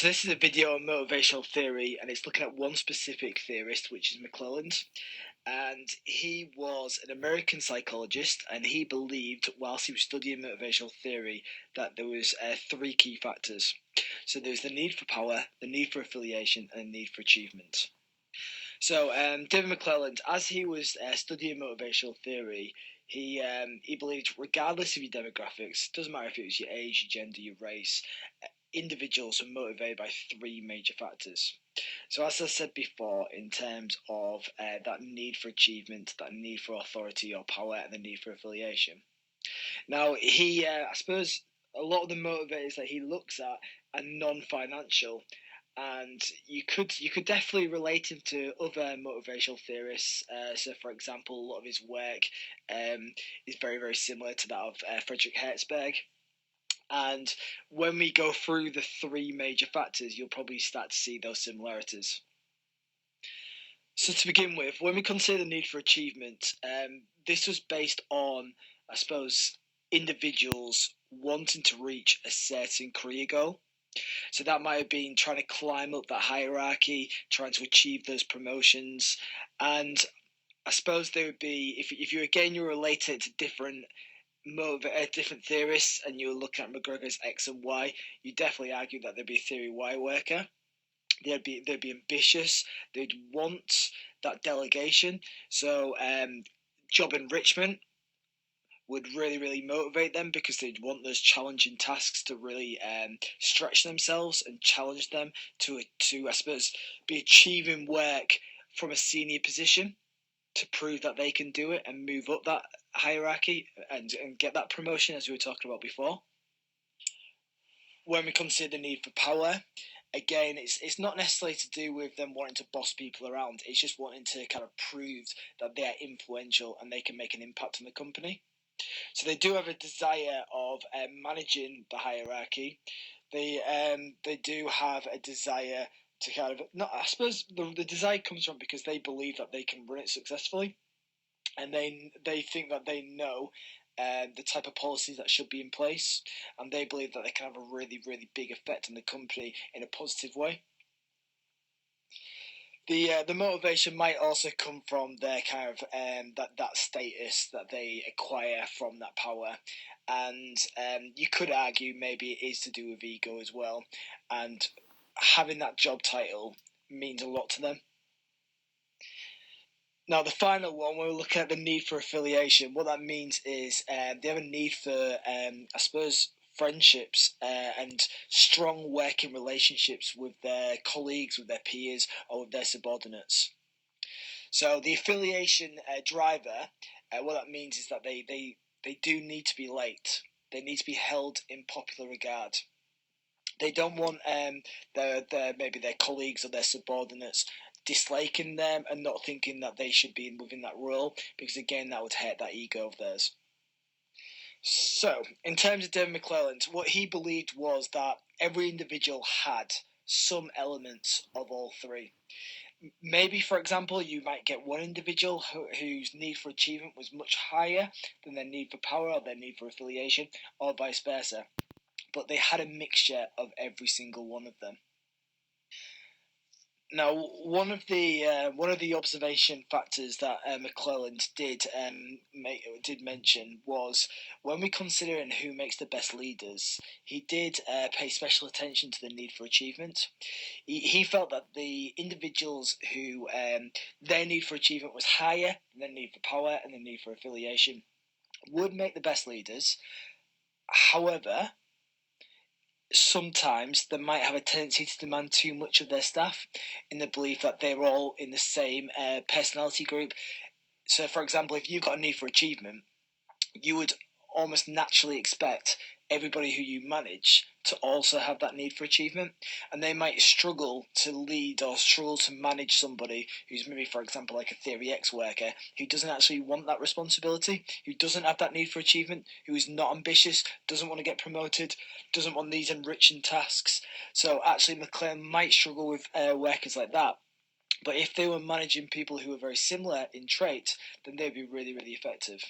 So this is a video on motivational theory, and it's looking at one specific theorist, which is McClelland's. And he was an American psychologist, and he believed, whilst he was studying motivational theory, that there was three key factors. So there's the need for power, the need for affiliation, and the need for achievement. So David McClelland, as he was studying motivational theory, he believed, regardless of your demographics, doesn't matter if it was your age, your gender, your race, individuals are motivated by three major factors. So as I said before, in terms of that need for achievement, that need for authority or power, and the need for affiliation. Now, I suppose a lot of the motivators that he looks at are non-financial, and you could definitely relate him to other motivational theorists. So, for example, a lot of his work is very, very similar to that of Frederick Herzberg. And when we go through the three major factors, you'll probably start to see those similarities. So to begin with, when we consider the need for achievement, this was based on, I suppose, individuals wanting to reach a certain career goal. So that might have been trying to climb up that hierarchy, trying to achieve those promotions. And I suppose there would be, if you relate it to different theorists, and you were looking at McGregor's X and Y, you definitely argue that there'd be a theory Y worker. They'd be ambitious. They'd want that delegation. So job enrichment would really, really motivate them, because they'd want those challenging tasks to really stretch themselves and challenge them to I suppose, be achieving work from a senior position to prove that they can do it and move up that hierarchy and get that promotion, as we were talking about before. When we consider the need for power, again, it's not necessarily to do with them wanting to boss people around. It's just wanting to kind of prove that they are influential and they can make an impact on the company. So they do have a desire of managing the hierarchy. They do have a desire to kind of, not, I suppose the desire comes from because they believe that they can run it successfully, and they think that they know the type of policies that should be in place, and they believe that they can have a really, really big effect on the company in a positive way. The motivation might also come from their kind of that status that they acquire from that power, and you could argue maybe it is to do with ego as well, and having that job title means a lot to them. Now, the final one, when we look at the need for affiliation, what that means is they have a need for, I suppose, friendships and strong working relationships with their colleagues, with their peers, or with their subordinates. So the affiliation driver, what that means is that they do need to be liked. They need to be held in popular regard. They don't want maybe their colleagues or their subordinates disliking them and not thinking that they should be within that role, because again, that would hurt that ego of theirs. So, in terms of David McClelland, what he believed was that every individual had some elements of all three. Maybe, for example, you might get one individual whose need for achievement was much higher than their need for power or their need for affiliation, or vice versa. But they had a mixture of every single one of them. Now, one of the observation factors that McClelland did mention was, when we consider who makes the best leaders, he did pay special attention to the need for achievement. He felt that the individuals who their need for achievement was higher than their need for power and their need for affiliation would make the best leaders. However, sometimes they might have a tendency to demand too much of their staff, in the belief that they're all in the same personality group. So, for example, if you've got a need for achievement, you would almost naturally expect everybody who you manage to also have that need for achievement, and they might struggle to lead or struggle to manage somebody who's maybe, for example, like a Theory X worker, who doesn't actually want that responsibility, who doesn't have that need for achievement, who is not ambitious, doesn't want to get promoted, doesn't want these enriching tasks. So actually McClelland might struggle with workers like that. But if they were managing people who were very similar in trait, then they'd be really, really effective.